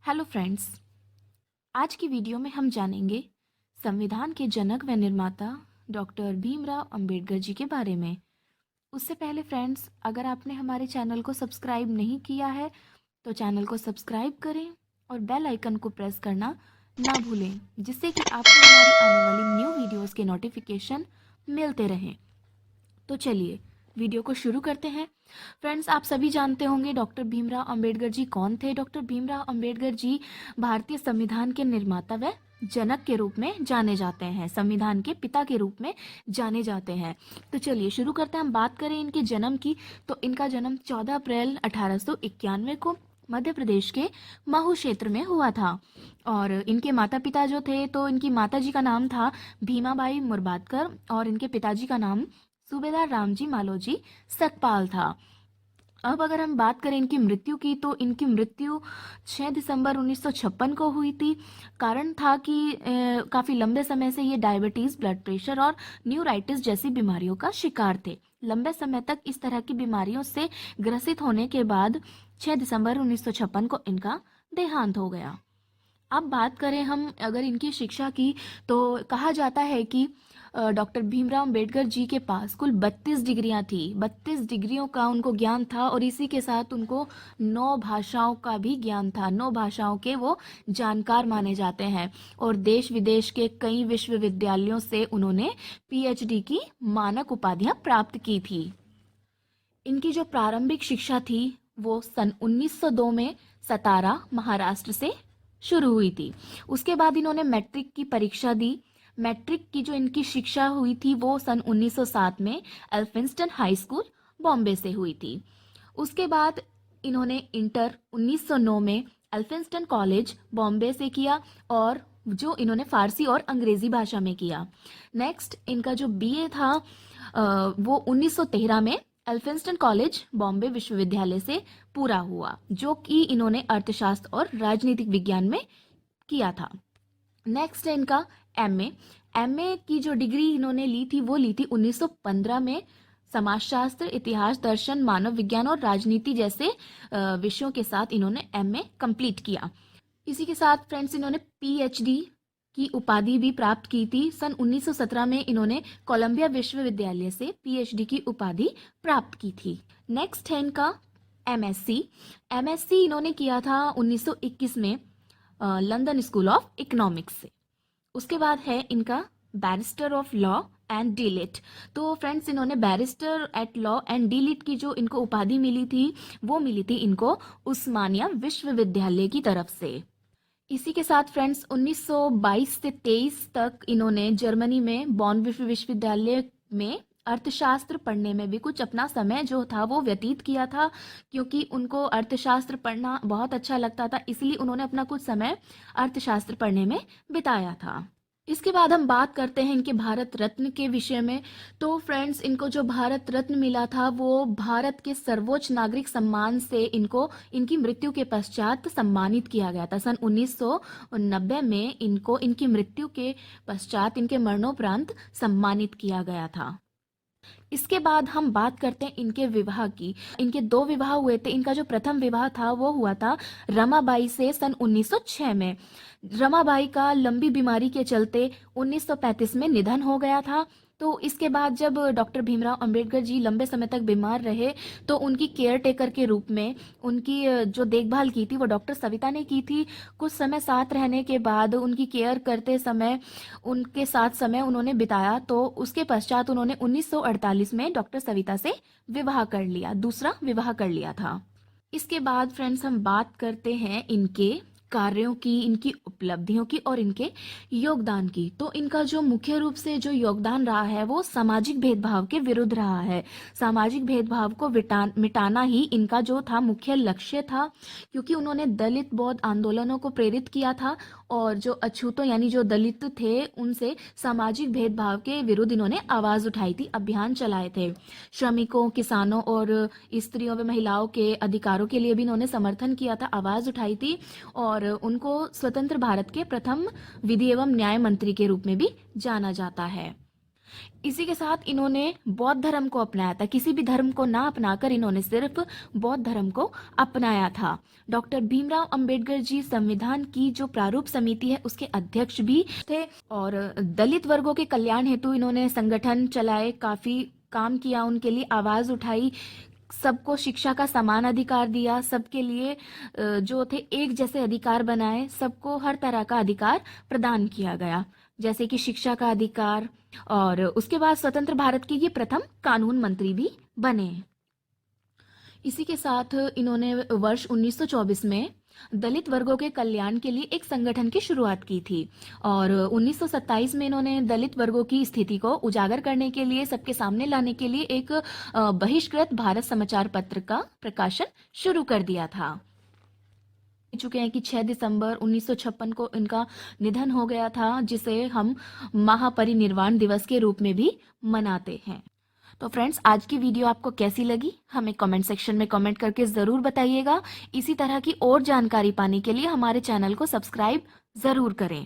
Hello friends. आज की video में हम जानेंगे संविधान के जनक व निर्माता डॉक्टर भीमराव अंबेडकर जी के बारे में। उससे पहले फ्रेंड्स, अगर आपने हमारे चैनल को सब्सक्राइब नहीं किया है तो चैनल को सब्सक्राइब करें और बेल आइकन को प्रेस करना ना भूलें, जिससे कि आपको हमारी आने वाली न्यू वीडियोस के नोटिफिकेशन मिलते रहें। तो चलिए वीडियो को शुरू करते हैं। फ्रेंड्स, आप सभी जानते होंगे डॉक्टर भीमराव अंबेडकर जी कौन थे। डॉक्टर भीमराव अंबेडकर जी भारतीय संविधान के निर्माता व जनक के रूप में जाने जाते हैं, संविधान के पिता के रूप में जाने जाते हैं। तो चलिए शुरू करते हैं। हम बात करें इनके जन्म की, तो इनका जन्म 14 अप्रैल 1891 को मध्य प्रदेश के महू क्षेत्र में हुआ था। और इनके माता पिता जो थे, तो इनकी माता जी का नाम था भीमाबाई मुर्बादकर और इनके पिताजी का नाम सूबेदार रामजी मालोजी सकपाल था। अब अगर हम बात करें इनकी मृत्यु की, तो इनकी मृत्यु 6 दिसंबर 1956 को हुई थी। कारण था कि काफ़ी लंबे समय से ये डायबिटीज़, ब्लड प्रेशर और न्यूराइटिस जैसी बीमारियों का शिकार थे। लंबे समय तक इस तरह की बीमारियों से ग्रसित होने के बाद 6 दिसंबर 1956 को इनका देहांत हो गया। अब बात करें हम अगर इनकी शिक्षा की, तो कहा जाता है कि डॉक्टर भीमराव अंबेडकर जी के पास कुल 32 डिग्रियां थी। 32 डिग्रियों का उनको ज्ञान था और इसी के साथ उनको 9 भाषाओं का भी ज्ञान था। 9 भाषाओं के वो जानकार माने जाते हैं और देश विदेश के कई विश्वविद्यालयों से उन्होंने पीएचडी की मानक उपाधियां प्राप्त की थी। इनकी जो प्रारंभिक शिक्षा थी वो सन 1902 में सतारा, महाराष्ट्र से शुरू हुई थी। उसके बाद इन्होंने मैट्रिक की परीक्षा दी। मैट्रिक की जो इनकी शिक्षा हुई थी वो सन 1907 में एल्फिंस्टन हाई स्कूल, बॉम्बे से हुई थी। उसके बाद इन्होंने इंटर 1909 में एल्फिंस्टन कॉलेज, बॉम्बे से किया और जो इन्होंने फारसी और अंग्रेजी भाषा में किया। नेक्स्ट इनका जो बीए था वो 1913 में एल्फिंस्टन कॉलेज, बॉम्बे विश्वविद्यालय से पूरा हुआ, जो कि इन्होंने अर्थशास्त्र और राजनीतिक विज्ञान में किया था। नेक्स्ट है इनका एमए। एमए की जो डिग्री इन्होंने ली थी वो ली थी 1915 में। समाजशास्त्र, इतिहास, दर्शन, मानव विज्ञान और राजनीति जैसे विषयों के साथ इन्होंने एमए कंप्लीट किया। इसी के साथ फ्रेंड्स इन्होंने पीएचडी की उपाधि भी प्राप्त की थी। सन 1917 में इन्होंने कोलंबिया विश्वविद्यालय से पीएचडी की उपाधि प्राप्त की थी। नेक्स्ट है इनका एमएससी। एमएससी इन्होंने किया था 1921 में लंदन स्कूल ऑफ इकोनॉमिक्स से। उसके बाद है इनका barrister of law and DLitt. तो फ्रेंड्स इन्होंने barrister at law and DLitt की जो इनको उपाधि मिली थी वो मिली थी इनको उस्मानिया विश्वविद्यालय की तरफ से। इसी के साथ फ्रेंड्स 1922 से 23 तक इन्होंने जर्मनी में बॉन विश्वविद्यालय में अर्थशास्त्र पढ़ने में भी कुछ अपना समय जो था वो व्यतीत किया था, क्योंकि उनको अर्थशास्त्र पढ़ना बहुत अच्छा लगता था, इसलिए उन्होंने अपना कुछ समय अर्थशास्त्र पढ़ने में बिताया था। इसके बाद हम बात करते हैं इनके भारत रत्न के विषय में। तो फ्रेंड्स इनको जो भारत रत्न मिला था वो भारत के सर्वोच्च नागरिक सम्मान से इनको इनकी मृत्यु के पश्चात सम्मानित किया गया था। सन 1990 में इनको इनकी मृत्यु के पश्चात, इनके मरणोपरांत सम्मानित किया गया था। इसके बाद हम बात करते हैं इनके विवाह की। इनके 2 विवाह हुए थे। इनका जो प्रथम विवाह था वो हुआ था रमाबाई से सन 1906 में। रमाबाई का लंबी बीमारी के चलते 1935 में निधन हो गया था। तो इसके बाद जब डॉक्टर भीमराव अंबेडकर जी लंबे समय तक बीमार रहे तो उनकी केयर टेकर के रूप में उनकी जो देखभाल की थी वो डॉक्टर सविता ने की थी। कुछ समय साथ रहने के बाद, उनकी केयर करते समय उनके साथ समय उन्होंने बिताया, तो उसके पश्चात उन्होंने 1948 में डॉक्टर सविता से विवाह कर लिया, दूसरा विवाह कर लिया था। इसके बाद फ्रेंड्स हम बात करते हैं इनके कार्यों की, इनकी उपलब्धियों की और इनके योगदान की। तो इनका जो मुख्य रूप से जो योगदान रहा है वो सामाजिक भेदभाव के विरुद्ध रहा है। सामाजिक भेदभाव को मिटाना ही इनका जो था मुख्य लक्ष्य था, क्योंकि उन्होंने दलित बौद्ध आंदोलनों को प्रेरित किया था और जो अछूतों यानी जो दलित थे उनसे सामाजिक भेदभाव के विरुद्ध इन्होंने आवाज उठाई थी, अभियान चलाए थे। श्रमिकों, किसानों और स्त्रियों व महिलाओं के अधिकारों के लिए भी इन्होंने समर्थन किया था, आवाज उठाई थी और उनको स्वतंत्र भारत के प्रथम विधि एवं न्याय मंत्री के रूप में भी जाना जाता है। इसी के साथ इन्होंने बौद्ध धर्म को अपनाया था। किसी भी धर्म को ना अपनाकर इन्होंने सिर्फ बौद्ध धर्म को अपनाया था। डॉक्टर भीमराव अंबेडकर जी संविधान की जो प्रारूप समिति है उसके अध्यक्ष भी थे और दलित वर्गों के कल्याण हेतु इन्होंने संगठन चलाए, काफी काम किया, उनके लिए आवाज उठाई, सबको शिक्षा का समान अधिकार दिया, सबके लिए जो थे एक जैसे अधिकार बनाए, सबको हर तरह का अधिकार प्रदान किया गया, जैसे कि शिक्षा का अधिकार। और उसके बाद स्वतंत्र भारत के ये प्रथम कानून मंत्री भी बने। इसी के साथ इन्होंने वर्ष 1924 में दलित वर्गों के कल्याण के लिए एक संगठन की शुरुआत की थी और 1927 में इन्होंने दलित वर्गों की स्थिति को उजागर करने के लिए, सबके सामने लाने के लिए एक बहिष्कृत भारत समाचार पत्र का प्रकाशन शुरू कर दिया था। चुके हैं कि 6 दिसंबर 1956 को इनका निधन हो गया था, जिसे हम महापरिनिर्वाण दिवस के रूप में भी मनाते हैं। तो फ्रेंड्स, आज की वीडियो आपको कैसी लगी हमें कमेंट सेक्शन में कमेंट करके ज़रूर बताइएगा। इसी तरह की और जानकारी पाने के लिए हमारे चैनल को सब्सक्राइब ज़रूर करें।